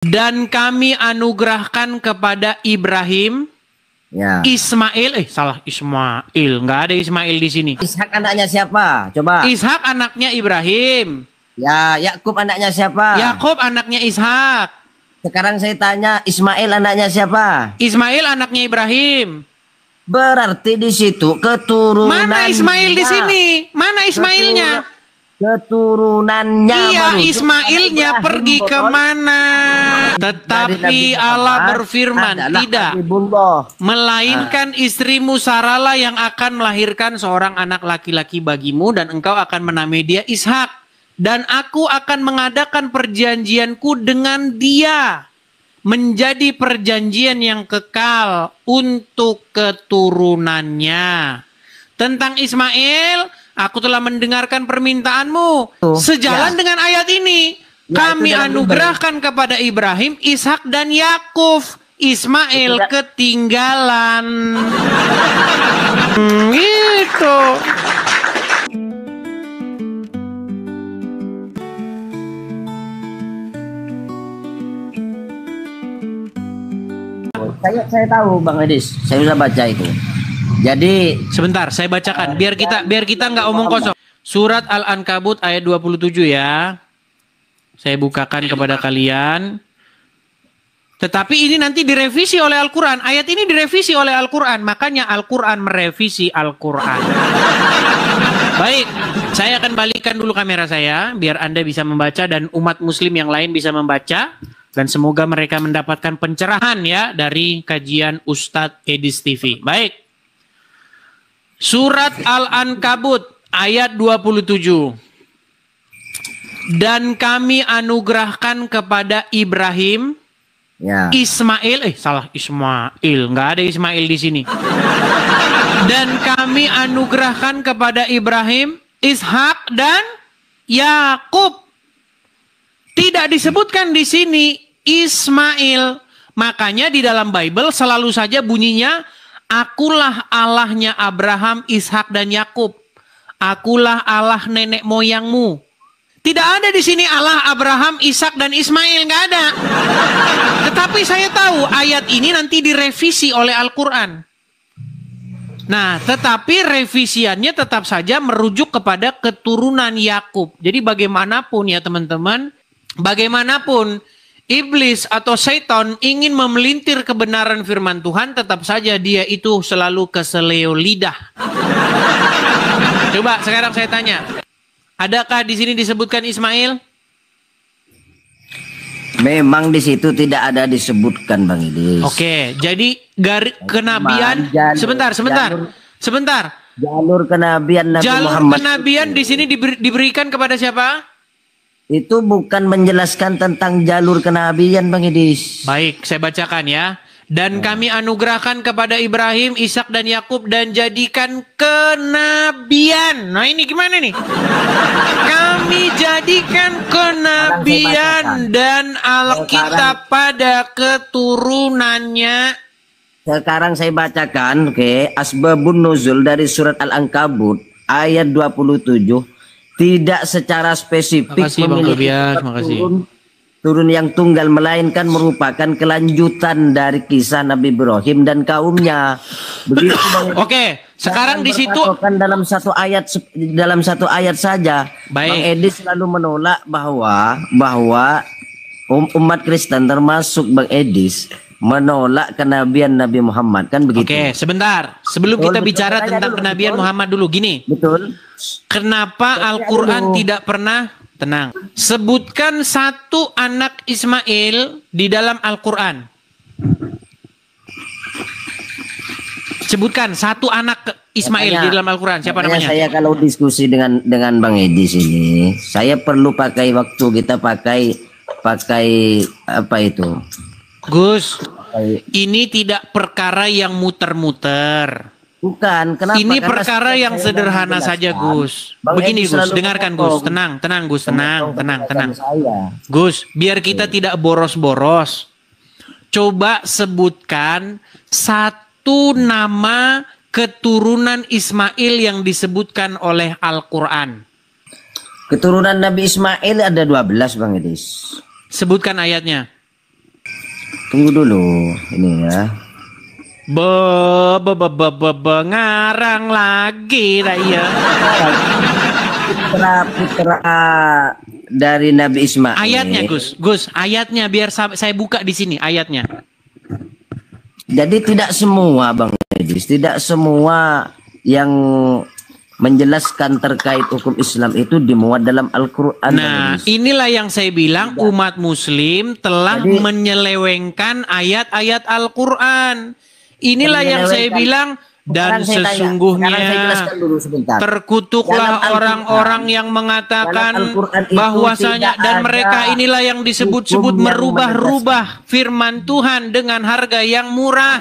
Dan kami anugerahkan kepada Ibrahim, Ya. Ismail, salah Ismail, nggak ada Ismail di sini. Ishak anaknya siapa? Coba. Ishak anaknya Ibrahim. Ya, Yakub anaknya siapa? Yakub anaknya Ishak. Sekarang saya tanya, Ismail anaknya siapa? Ismail anaknya Ibrahim. Berarti di situ keturunan. Mana Ismail di sini? Mana Ismailnya? Keturunannya. Iya, baru. Ismailnya Ibrahim, pergi betul. kemana? Tetapi Nabi Allah Muhammad berfirman, adalah tidak. Habibullah. Melainkan istrimu Sarahlah yang akan melahirkan seorang anak laki-laki bagimu dan engkau akan menamai dia Ishak. Dan aku akan mengadakan perjanjianku dengan dia menjadi perjanjian yang kekal untuk keturunannya. Tentang Ismail, aku telah mendengarkan permintaanmu. Sejalan dengan ayat ini, kami anugerahkan kepada Ibrahim, Ishak dan Yakub. Ismail ketinggalan. Gitu. Saya tahu Bang Edis, saya sudah baca itu. Jadi sebentar, saya bacakan biar kita nggak omong kosong. Surat Al-Ankabut ayat 27 ya. Saya bukakan kepada kalian. Tetapi ini nanti direvisi oleh Al-Quran. Ayat ini direvisi oleh Al-Quran. Makanya Al-Quran merevisi Al-Quran. Baik, saya akan balikan dulu kamera saya biar Anda bisa membaca dan umat muslim yang lain bisa membaca. Dan semoga mereka mendapatkan pencerahan ya dari kajian Ustadz Edis TV. Baik. Surat Al-Ankabut ayat 27. Dan kami anugerahkan kepada Ibrahim, ya. Ismail, salah Ismail, nggak ada Ismail di sini. Dan kami anugerahkan kepada Ibrahim, Ishak dan Yakub. Tidak disebutkan di sini Ismail. Makanya di dalam Bible selalu saja bunyinya, akulah Allahnya Abraham, Ishak dan Yakub. Akulah Allah nenek moyangmu. Tidak ada di sini Allah Abraham, Ishak dan Ismail, nggak ada. Tetapi saya tahu ayat ini nanti direvisi oleh Al-Quran. Nah, tetapi revisiannya tetap saja merujuk kepada keturunan Yakub. Jadi bagaimanapun ya teman-teman, bagaimanapun iblis atau setan ingin memelintir kebenaran firman Tuhan, tetap saja dia itu selalu keseleo lidah. Coba sekarang saya tanya, adakah di sini disebutkan Ismail? Memang di situ tidak ada disebutkan Bang Idis. Oke, jadi kenabian sebentar. Jalur kenabian Nabi Jalur Muhammad. kenabian di sini diberikan kepada siapa? Itu bukan menjelaskan tentang jalur kenabian Bang Idis. Baik, saya bacakan ya. Dan kami anugerahkan kepada Ibrahim, Ishak dan Yakub dan jadikan kenabian. Nah ini gimana nih? Kami jadikan kenabian dan Alkitab pada keturunannya. Sekarang saya bacakan, oke, Asbabun Nuzul dari surat Al-Ankabut ayat 27 tidak secara spesifik memiliki turun yang tunggal, melainkan merupakan kelanjutan dari kisah Nabi Ibrahim dan kaumnya. Begitu Bang. Oke, sekarang di situ dalam satu ayat saja. Baik. Bang Edis selalu menolak bahwa umat Kristen termasuk Bang Edis menolak kenabian Nabi Muhammad, kan begitu? Oke, sebentar. Sebelum kita bicara tentang kenabian Muhammad dulu, gini. Betul. Kenapa Al-Quran tidak pernah tenang? Sebutkan satu anak Ismail di dalam Al-Quran. Sebutkan satu anak Ismail di dalam Al-Quran. Siapa namanya? Saya kalau diskusi dengan Bang Edis ini, saya perlu pakai waktu, kita pakai apa itu? Gus, ini tidak perkara yang muter-muter. Bukan, kenapa? Ini Karena perkara yang sederhana saja, Gus. Begini, Gus, dengarkan, Gus. Tenang, Gus, tenang. Gus, biar kita tidak boros-boros. Coba sebutkan satu nama keturunan Ismail yang disebutkan oleh Al-Quran. Keturunan Nabi Ismail ada 12, Bang Edis. Sebutkan ayatnya. Tunggu dulu ini ya. Ngarang lagi raya. Putra dari Nabi Ismail. Ayatnya Gus, ayatnya biar saya buka di sini ayatnya. Jadi tidak semua Bang Edis, tidak semua yang menjelaskan terkait hukum Islam itu dimuat dalam Al-Quran. Nah, inilah yang saya bilang umat muslim telah menyelewengkan ayat-ayat Al-Quran. Inilah yang saya bilang, dan sesungguhnya terkutuklah orang-orang yang mengatakan bahwasanya dan mereka inilah yang disebut-sebut merubah-rubah firman Tuhan dengan harga yang murah.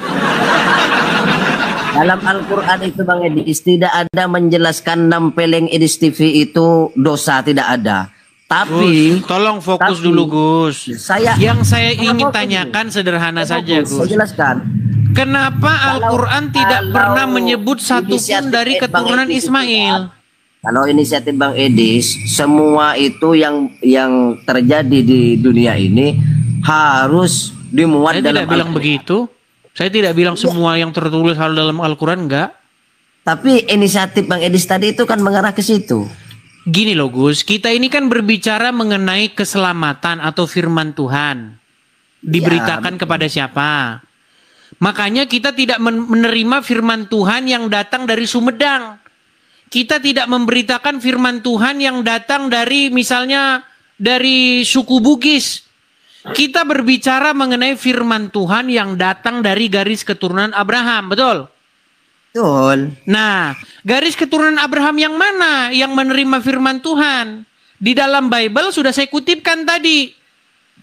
Dalam Al-Quran itu Bang Edis tidak ada menjelaskan nempeleng Edis TV itu dosa, tidak ada. Tapi Gus, tolong fokus dulu Gus. Yang saya ingin tanyakan sederhana saja Gus. Saya jelaskan. Kenapa Al-Quran tidak pernah menyebut satupun dari keturunan Ismail? Kalau inisiatif Bang Edis, semua itu yang terjadi di dunia ini harus dimuat dalam Al-Quran. Saya tidak bilang begitu. Saya tidak bilang semua yang tertulis hal dalam Al-Quran, enggak. Tapi inisiatif Bang Edis tadi itu kan mengarah ke situ. Gini loh Gus, kita ini kan berbicara mengenai keselamatan atau firman Tuhan. Diberitakan kepada siapa? Makanya kita tidak menerima firman Tuhan yang datang dari Sumedang. Kita tidak memberitakan firman Tuhan yang datang dari misalnya dari suku Bugis. Kita berbicara mengenai firman Tuhan yang datang dari garis keturunan Abraham, betul? Betul. Nah, garis keturunan Abraham yang mana yang menerima firman Tuhan? Di dalam Bible sudah saya kutipkan tadi.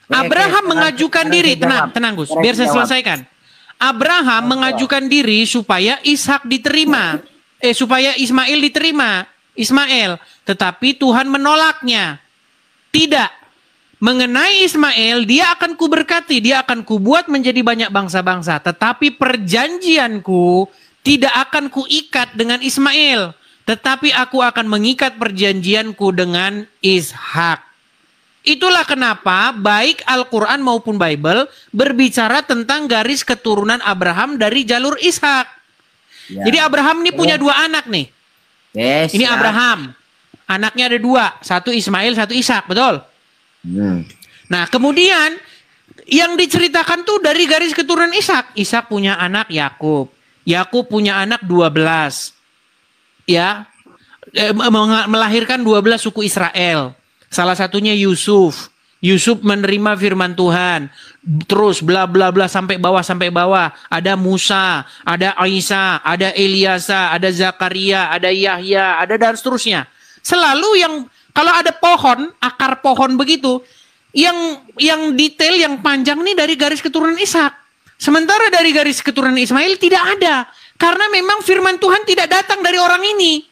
Abraham mengajukan diri, tenang Gus, biar saya selesaikan. Abraham mengajukan diri supaya Ishak diterima, supaya Ismail diterima, tetapi Tuhan menolaknya. Tidak. Mengenai Ismail, dia akan kuberkati, dia akan kubuat menjadi banyak bangsa-bangsa, tetapi perjanjianku tidak akan kuikat dengan Ismail, tetapi aku akan mengikat perjanjianku dengan Ishak. Itulah kenapa baik Al-Quran maupun Bible berbicara tentang garis keturunan Abraham dari jalur Ishak. Ya. Jadi Abraham ini punya dua anak nih. Yes, ini Abraham. Anaknya ada dua. Satu Ismail, satu Ishak. Betul? Nah kemudian yang diceritakan tuh dari garis keturunan Ishak. Ishak punya anak Yakub. Yakub punya anak 12. Ya. Melahirkan 12 suku Israel. Salah satunya Yusuf. Yusuf menerima firman Tuhan. Terus bla bla bla sampai bawah. Ada Musa, ada Isa, ada Eliasa, ada Zakaria, ada Yahya, ada dan seterusnya. Selalu yang kalau ada pohon, akar pohon begitu, yang detail, yang panjang nih dari garis keturunan Ishak. Sementara dari garis keturunan Ismail tidak ada. Karena memang firman Tuhan tidak datang dari orang ini.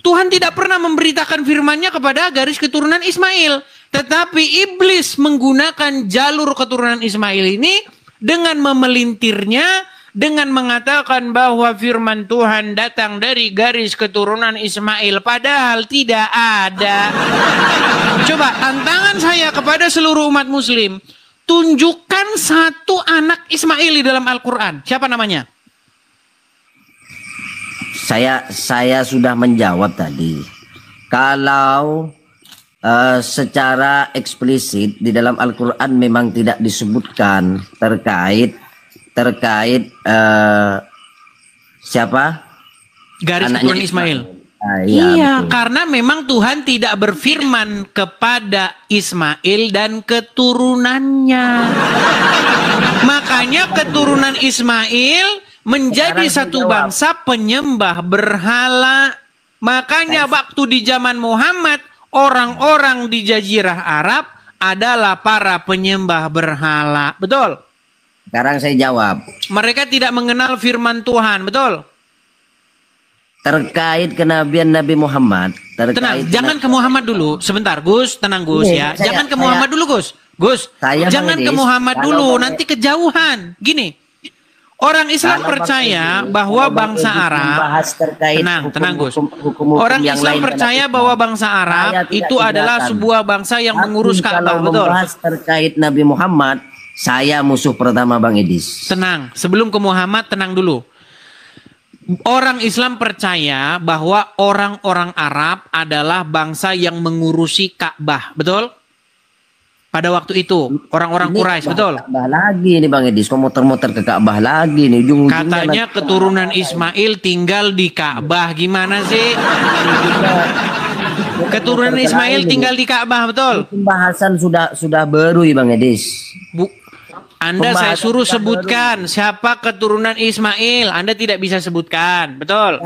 Tuhan tidak pernah memberitakan firman-Nya kepada garis keturunan Ismail. Tetapi iblis menggunakan jalur keturunan Ismail ini dengan memelintirnya, dengan mengatakan bahwa firman Tuhan datang dari garis keturunan Ismail. Padahal tidak ada. Coba tantangan saya kepada seluruh umat muslim. Tunjukkan satu anak Ismail di dalam Al-Quran. Siapa namanya? Saya sudah menjawab tadi. Kalau secara eksplisit di dalam Al-Quran memang tidak disebutkan terkait siapa? Garis keturunan Ismail. Iya, karena memang Tuhan tidak berfirman kepada Ismail dan keturunannya. Makanya keturunan Ismail menjadi satu bangsa penyembah berhala. Makanya waktu di zaman Muhammad, orang-orang di Jazirah Arab adalah para penyembah berhala. Betul? Sekarang saya jawab. Mereka tidak mengenal firman Tuhan. Betul? Terkait kenabian Nabi Muhammad. Tenang, jangan ke Muhammad dulu. Sebentar, Gus. Tenang, Gus ya. Jangan ke Muhammad dulu, Gus. Gus, jangan ke Muhammad dulu. Nanti kejauhan. Gini. Orang Islam percaya bahwa bangsa Arab, tenang Gus. Orang Islam percaya bahwa bangsa Arab itu adalah sebuah bangsa yang mengurus Ka'bah, betul? Membahas terkait Nabi Muhammad, Saya musuh pertama Bang Edis. Tenang, sebelum ke Muhammad tenang dulu. Orang Islam percaya bahwa orang-orang Arab adalah bangsa yang mengurusi Ka'bah, betul? Pada waktu itu, orang-orang Quraisy, betul? Ka'bah lagi nih Bang Edis, kok muter-muter ke Ka'bah lagi nih. Katanya keturunan Ismail tinggal di Ka'bah, gimana sih? Keturunan Ismail tinggal di Ka'bah, betul? Pembahasan sudah baru ya Bang Edis. Anda saya suruh sebutkan siapa keturunan Ismail. Anda tidak bisa sebutkan, betul?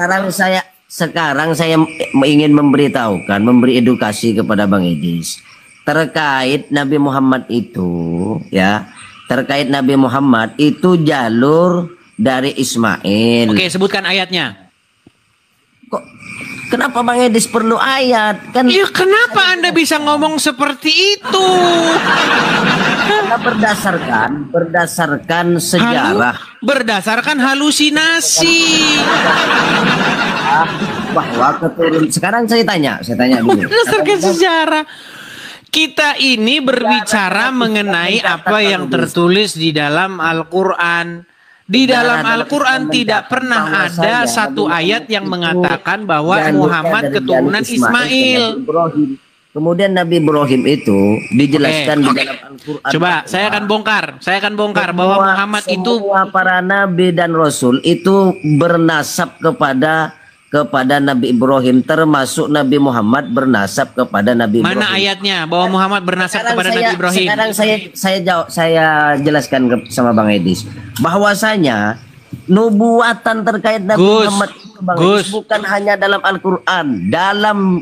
Sekarang saya ingin memberitahukan, memberi edukasi kepada Bang Edis terkait Nabi Muhammad itu, ya. Terkait Nabi Muhammad itu jalur dari Ismail. Oke, sebutkan ayatnya. Kenapa Bang Edis perlu ayat? Kan ya kenapa Anda bisa ngomong seperti itu? Karena berdasarkan sejarah. Berdasarkan halusinasi. Bahwa keturunan. Sekarang saya tanya dulu. Berdasarkan sejarah. Kita ini berbicara mengenai apa yang tertulis di dalam Al-Quran. Di dalam Al-Quran tidak pernah ada satu ayat yang mengatakan bahwa Muhammad keturunan Ismail. Kemudian Nabi Ibrahim itu dijelaskan di dalam Al-Quran. Coba saya akan bongkar bahwa Muhammad itu semua para nabi dan rasul itu bernasab kepada Nabi Ibrahim, termasuk Nabi Muhammad bernasab kepada Nabi Ibrahim. Mana ayatnya bahwa Muhammad bernasab kepada Nabi Ibrahim? Sekarang saya jelaskan sama Bang Edis bahwasanya nubuatan terkait Nabi Muhammad itu Bang Edis bukan hanya dalam Al-Qur'an,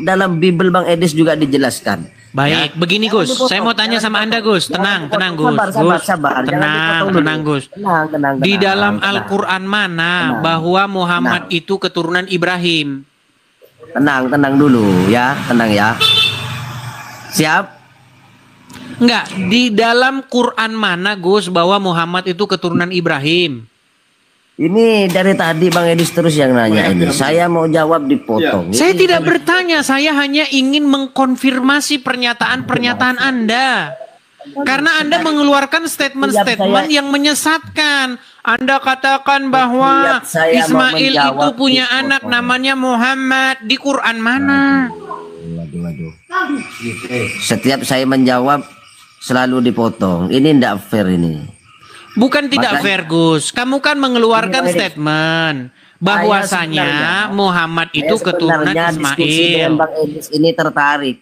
dalam Bible Bang Edis juga dijelaskan. Baik, ya. Begini Gus, saya mau tanya sama Anda Gus, tenang Gus. Sabar. Tenang Gus. Tenang. Di dalam Al-Quran mana bahwa Muhammad itu keturunan Ibrahim? Tenang dulu ya, tenang ya. Siap? Enggak, di dalam Quran mana Gus bahwa Muhammad itu keturunan Ibrahim? Ini dari tadi Bang Edis terus yang nanya ini. Saya mau jawab dipotong. Saya tidak bertanya, saya hanya ingin mengkonfirmasi pernyataan Anda. Karena Anda mengeluarkan statement-statement yang menyesatkan. Anda katakan bahwa Ismail itu punya anak namanya Muhammad. Di Quran mana? Waduh. Setiap saya menjawab selalu dipotong. Ini tidak fair ini. Bukan tidak fair Gus. Kamu kan mengeluarkan statement bahwasanya Muhammad itu keturunan Ismail. Bang Edis ini tertarik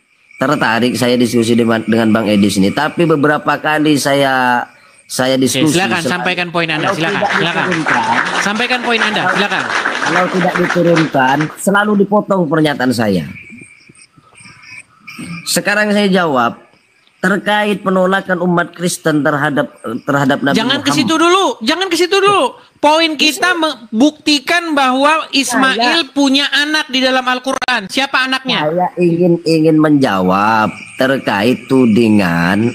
saya diskusi dengan Bang Edis ini. Tapi beberapa kali saya diskusi. Silakan sampaikan poin Anda. Silakan. Sampaikan poin Anda. Silakan. Kalau tidak diturunkan, selalu dipotong pernyataan saya. Sekarang saya jawab terkait penolakan umat Kristen terhadap Nabi Jangan Muhammad. Jangan ke situ dulu. Poin kita membuktikan bahwa Ismail punya anak di dalam Al-Quran. Siapa anaknya? Saya ingin menjawab terkait tudingan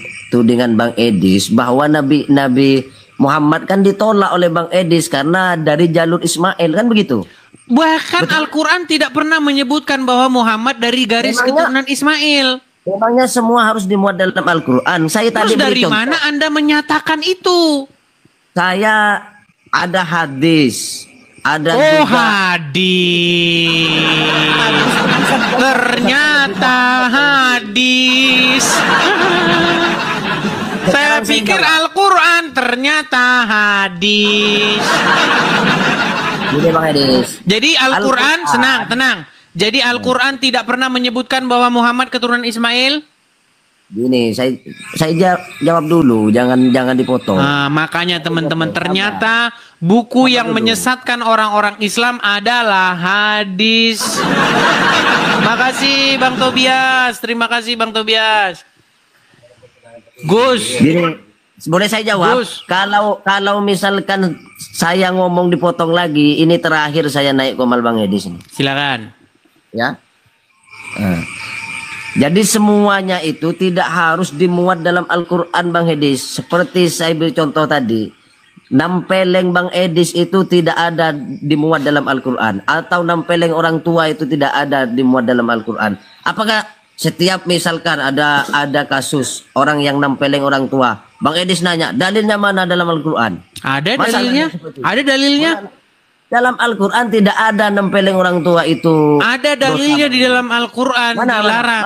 Bang Edis bahwa Nabi Muhammad kan ditolak oleh Bang Edis karena dari jalur Ismail, kan begitu? Bahkan Al-Quran tidak pernah menyebutkan bahwa Muhammad dari garis keturunan Ismail. Memangnya semua harus dimuat dalam Al-Quran. Terus dari mana Anda menyatakan itu? Saya ada hadis. Hadis. Ternyata hadis. Saya pikir Al-Quran, ternyata hadis. Jadi Al-Quran, tenang. Jadi Al-Quran tidak pernah menyebutkan bahwa Muhammad keturunan Ismail? Gini, saya jawab dulu, jangan dipotong. Nah, makanya teman-teman, ternyata buku yang menyesatkan orang-orang Islam adalah hadis. Makasih Bang Tobias, terima kasih Bang Tobias. Gus, gini, boleh saya jawab? Gus. Kalau misalkan saya ngomong dipotong lagi, ini terakhir saya naik komal Bang Edis ini. Silakan. Ya. Jadi semuanya itu tidak harus dimuat dalam Al-Quran Bang Edis. Seperti saya beri contoh tadi, nampeleng Bang Edis itu tidak ada dimuat dalam Al-Quran, atau nampeleng orang tua itu tidak ada dimuat dalam Al-Quran. Apakah setiap misalkan ada kasus orang yang nampeleng orang tua, Bang Edis nanya, dalilnya mana dalam Al-Quran? Ada dalilnya? Ada dalilnya? Dalam Al-Quran tidak ada nempeleng orang tua itu. Ada dalilnya di dalam Al-Quran, dilarang.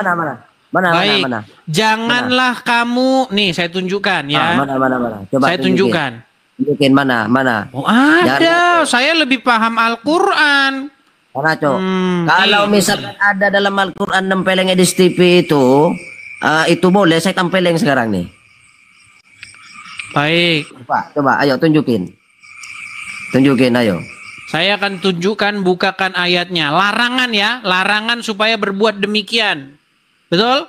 Baik, janganlah kamu, nih saya tunjukkan ya. Mana. Coba saya tunjukkan. Tunjukin mana. Oh, ada, saya lebih paham Al-Quran. Mana, Cok? Kalau misalkan ada dalam Al-Quran nempeleng Edis TV itu boleh saya tempeleng sekarang nih. Baik. Coba, ayo tunjukin. Tunjukin, ayo. Saya akan tunjukkan, bukakan ayatnya. Larangan ya, larangan supaya berbuat demikian. Betul?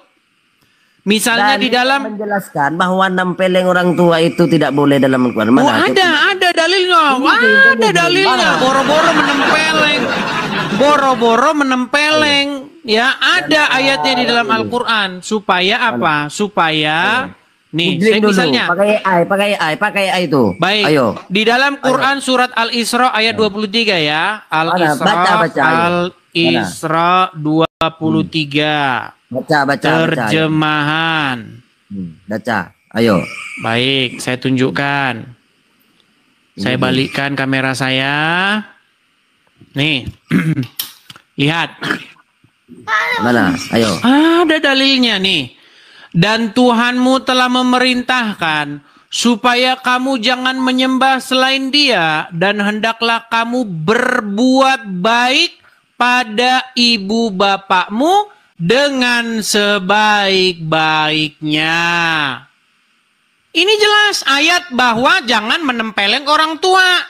Misalnya di dalam menjelaskan bahwa nempeleng orang tua itu tidak boleh dalam Al-Quran. Mana? Ada dalilnya. Ada dalilnya. Boro-boro menempeleng. Ya, ada ayatnya di dalam Al-Quran. Supaya apa? Supaya nih, misalnya pakai AI itu. Baik. Ayo. Di dalam Quran surat Al-Isra ayat 23 ya. Al-Isra 23. Baca. Terjemahan. Baca. Ayo. Baik, saya tunjukkan. Saya balikkan kamera saya. Nih. Lihat. Mana? Ayo. Ada dalilnya nih. Dan Tuhanmu telah memerintahkan supaya kamu jangan menyembah selain Dia, dan hendaklah kamu berbuat baik pada ibu bapakmu dengan sebaik-baiknya. Ini jelas ayat bahwa jangan menempeleng orang tua.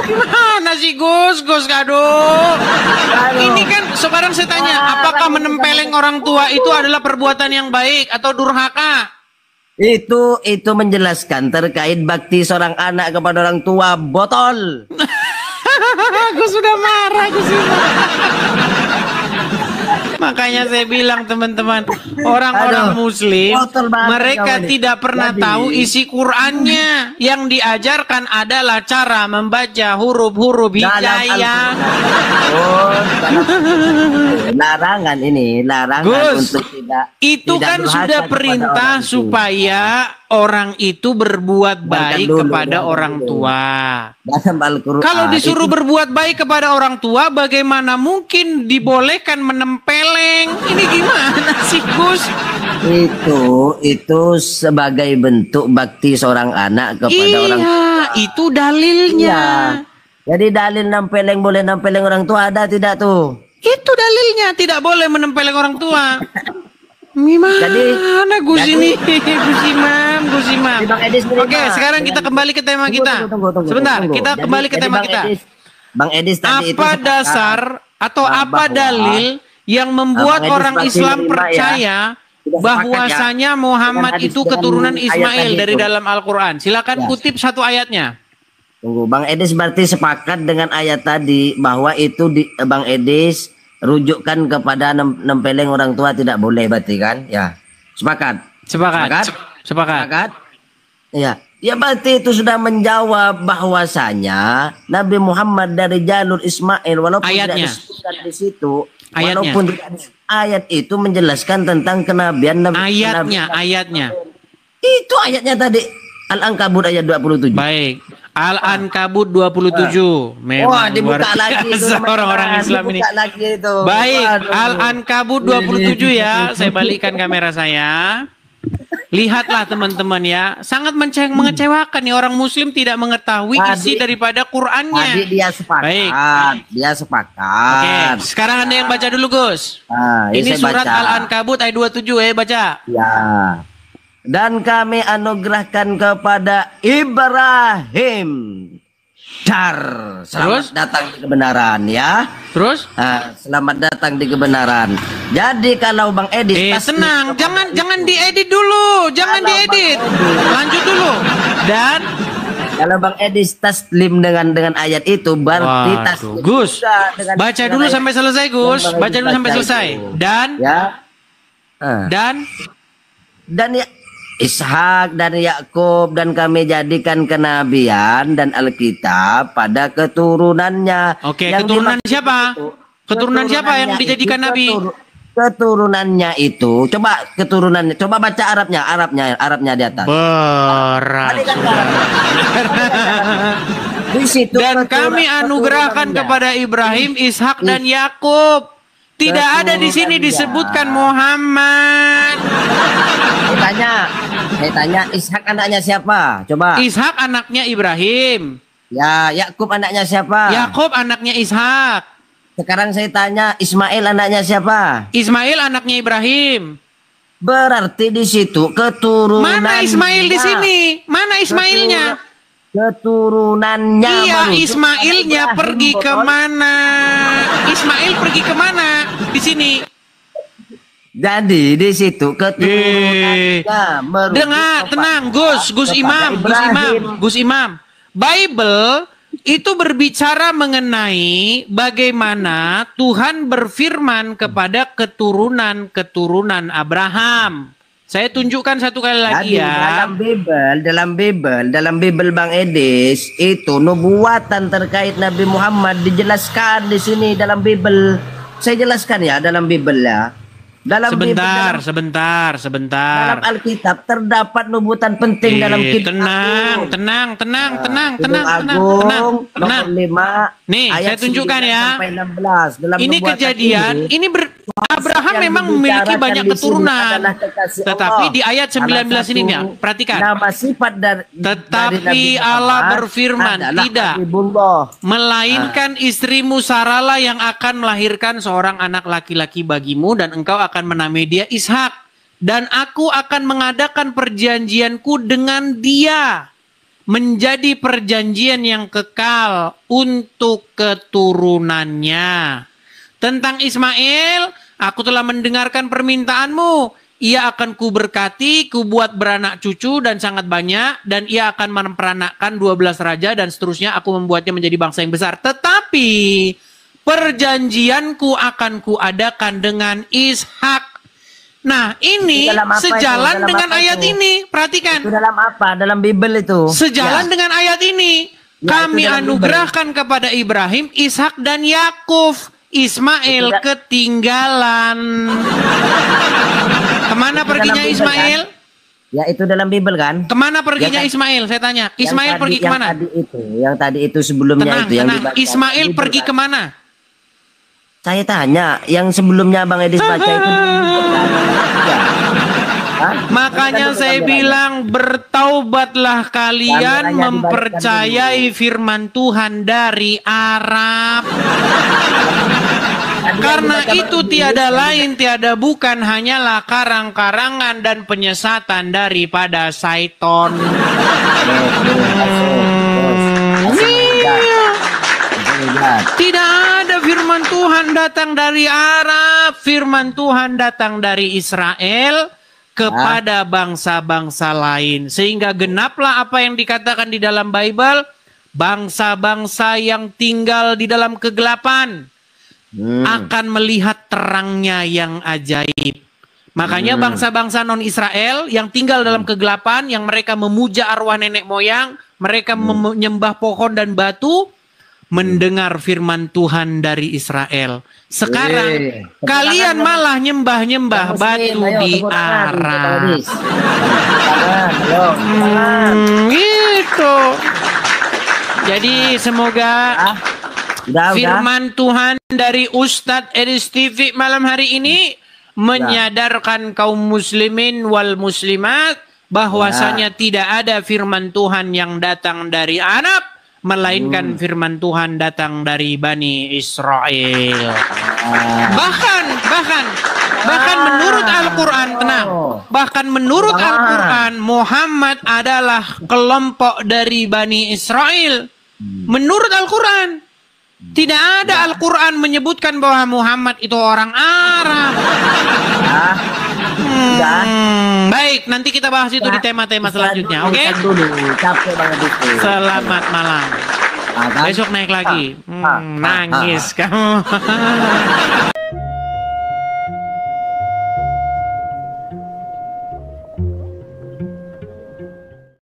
Gimana sih Gus Kado? Ini kan sekarang saya tanya, apakah menempeleng orang tua itu adalah perbuatan yang baik atau durhaka? Itu menjelaskan terkait bakti seorang anak kepada orang tua, botol. Gue sudah marah, Makanya saya bilang teman-teman, orang-orang muslim mereka tidak pernah tahu isi Qur'annya. Yang diajarkan adalah cara membaca huruf-huruf hijayah. Larangan Gus, untuk tidak. Itu kan sudah perintah supaya orang itu berbuat baik kepada orang tua. Kalau disuruh berbuat baik kepada orang tua, bagaimana mungkin dibolehkan menempeleng? Ini gimana sih, Gus? Itu sebagai bentuk bakti seorang anak kepada orang tua. Iya, itu dalilnya. Jadi dalil nempeleng boleh nempeleng orang tua ada tidak tuh? Itu dalilnya, tidak boleh menempeleng orang tua. Gimana Gus ini? Gus Imam. Oke, sekarang kita kembali ke tema kita. Sebentar, kita kembali ke tema kita. Bang Edis tadi apa dasar atau apa dalil yang membuat orang Islam percaya bahwasanya Muhammad itu keturunan Ismail dari dalam Al-Quran? Silakan kutip satu ayatnya. Tunggu, Bang Edis berarti sepakat dengan ayat tadi bahwa itu Bang Edis rujukkan kepada nempeleng orang tua tidak boleh berarti kan? Ya. Sepakat. Ya. Ya berarti itu sudah menjawab bahwasanya Nabi Muhammad dari jalur Ismail walaupun tidak disebutkan di situ. Walaupun ayat itu menjelaskan tentang kenabian ayatnya. Itu ayatnya tadi Al-Ankabut ayat 27. Baik. Al-Ankabut 27. Memang dibuka lagi itu orang-orang Islam ini. Baik, Al-Ankabut 27 ya. Saya balikkan kamera saya. Lihatlah teman-teman ya. Sangat mengecewakan nih, orang muslim tidak mengetahui isi daripada Qur'annya. Tadi dia sepakat. Baik. Dia sepakat. Oke, sekarang Anda yang baca dulu, Gus. Ini surat Al-Ankabut ayat 27 baca. Ya. Dan kami anugerahkan kepada Ibrahim selamat datang di kebenaran ya. Terus? Selamat datang di kebenaran. Jadi kalau Bang Edis tenang, jangan diedit dulu, lanjut dulu. Dan kalau Bang Edis taslim dengan ayat itu berarti taslim. Gus, baca dulu sampai selesai, Gus. Baca dulu sampai selesai. Dan ya Ishak dan Yakub dan kami jadikan kenabian dan Alkitab pada keturunannya. Oke, keturunan siapa? Keturunan siapa yang dijadikan nabi? keturunannya itu, coba keturunannya, coba baca Arabnya di atas. Berat. Di situ dan kami anugerahkan kepada Ibrahim, Ishak dan Yakub. Tidak ada di sini disebutkan Muhammad. Saya tanya, Ishak anaknya siapa? Coba. Ishak anaknya Ibrahim. Ya, Yakub anaknya siapa? Yakub anaknya Ishak. Sekarang saya tanya, Ismail anaknya siapa? Ismail anaknya Ibrahim. Berarti di situ keturunan. Mana Ismail di sini? Mana Ismailnya? Keturunannya. Iya, Ismailnya pergi kemana? Ismail pergi kemana? Di sini. Jadi di situ keturunannya. Dengar, tenang, Gus Imam. Bible itu berbicara mengenai bagaimana Tuhan berfirman kepada keturunan Abraham. Saya tunjukkan satu kali lagi ya. Dalam Bible Bang Edis itu nubuatan terkait Nabi Muhammad dijelaskan di sini dalam Bible. Saya jelaskan ya dalam Bible ya. Sebentar. Dalam Alkitab terdapat nubuatan penting dalam kitab. Tenang. Nomor 5. Nih, saya tunjukkan ya. Sampai 16. Ini kejadian, Abraham memang memiliki banyak keturunan. Tetapi di ayat 19 ini ya, perhatikan. Nama sifat tetapi Allah berfirman, tidak, melainkan istrimu Saralah yang akan melahirkan seorang anak laki-laki bagimu dan engkau akan menamai dia Ishak. Dan aku akan mengadakan perjanjianku dengan dia menjadi perjanjian yang kekal untuk keturunannya. Tentang Ismail, aku telah mendengarkan permintaanmu. Ia akan kuberkati, kubuat beranak cucu dan sangat banyak. Dan ia akan memperanakkan 12 raja dan seterusnya. Aku membuatnya menjadi bangsa yang besar. Tetapi perjanjianku akan kuadakan dengan Ishak. Nah, ini sejalan dengan ayat ini. Perhatikan. Itu dalam apa? Dalam Bible itu. Sejalan dengan ayat ini. Kami anugerahkan kepada Ibrahim, Ishak dan Yakub. Ismail ketinggalan. Kemana perginya Ismail? Ya itu dalam Bible kan? Kemana perginya Ismail? Saya tanya. Ismail pergi kemana? Yang tadi itu sebelumnya itu. Ismail pergi kemana? Saya tanya. Yang sebelumnya Bang Edis baca itu. Makanya saya bilang bertaubatlah kalian mempercayai firman Tuhan dari Arab. Karena itu tiada lain tiada bukan hanyalah karang-karangan dan penyesatan daripada Syaiton. Tidak ada firman Tuhan datang dari Arab. Firman Tuhan datang dari Israel kepada bangsa-bangsa lain. Sehingga genaplah apa yang dikatakan di dalam Bible. Bangsa-bangsa yang tinggal di dalam kegelapan akan melihat terangnya yang ajaib. Makanya bangsa-bangsa non-Israel yang tinggal dalam kegelapan, yang mereka memuja arwah nenek moyang, mereka menyembah pohon dan batu, mendengar firman Tuhan dari Israel. Sekarang kalian malah nyembah-nyembah batu di Arab. Gitu. Jadi semoga firman Tuhan dari Ustadz Edis TV malam hari ini menyadarkan kaum muslimin wal muslimat bahwasanya tidak ada firman Tuhan yang datang dari Arab, melainkan firman Tuhan datang dari Bani Israel. Bahkan menurut Al-Quran, tenang, bahkan menurut Al-Quran Muhammad adalah kelompok dari Bani Israel. Menurut Al-Quran tidak ada Al-Quran menyebutkan bahwa Muhammad itu orang Arab. Baik, nanti kita bahas itu di tema-tema selanjutnya. Oke? Selamat malam. Besok naik lagi. Nangis kamu.